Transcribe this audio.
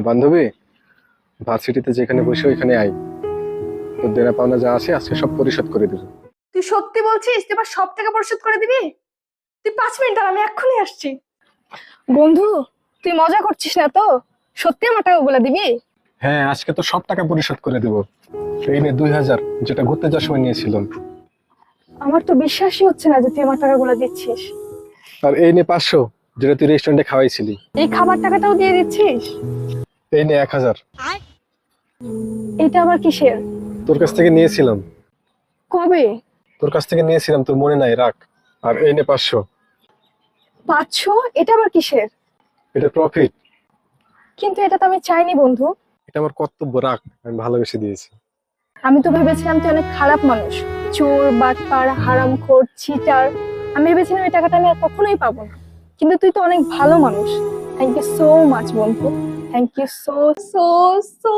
বান্ধবী, ভার্সিটিতে যেখানে বসে ওইখানে আই। তোর দেনা পাওনা যা আছে আজকে সব পরিশোধ করে দেবো। তুই সত্যি বলছিস? তুই এবার সব টাকা পরিশোধ করে দিবি? তুই 5 মিনিট দাঁড়া, আমি এক্ষুনি আসছি। বন্ধু, তুই মজা করছিস না তো? সত্যি আমার টাকাগুলো দিবি? হ্যাঁ, আজকে তো সব টাকা পরিশোধ করে দেবো। এই নে 2000, যেটা ঘুরতে যাওয়ার সময় নিয়েছিলাম। আমার তো বিশ্বাসই হচ্ছে না যে তুই আমার টাকাগুলো দিচ্ছিস। আর এই নে 500, যেটা তুই রেস্টুরেন্টে খাওয়াইছিলি। এই খাবার টাকাটাও দিয়ে দিচ্ছিস? এই নে 1000, এটা আবার কিসের? তোর কাছ থেকে নিয়েছিলাম। কবে? তোর কাছ থেকে নিয়েছিলাম, তোর মনে নাই, রাখ। আর এই নে 500, 500? এটা আবার কিসের? এটা প্রফিট। কিন্তু এটা তো আমি চাইনি বন্ধু। এটা আমার কর্তব্য, রাখ, আমি ভালোবেসে দিয়েছি। আমি তো ভেবেছিলাম তুই অনেক খারাপ মানুষ, চোর, বাটপার, হারামখোর, চিটার। আমি ভেবেছিলাম এই টাকাটা আমি আর কখনোই পাবো না, কিন্তু তুই তো অনেক ভালো মানুষ। থ্যাংক ইউ সো মাচ বন্ধু। Thank you so so so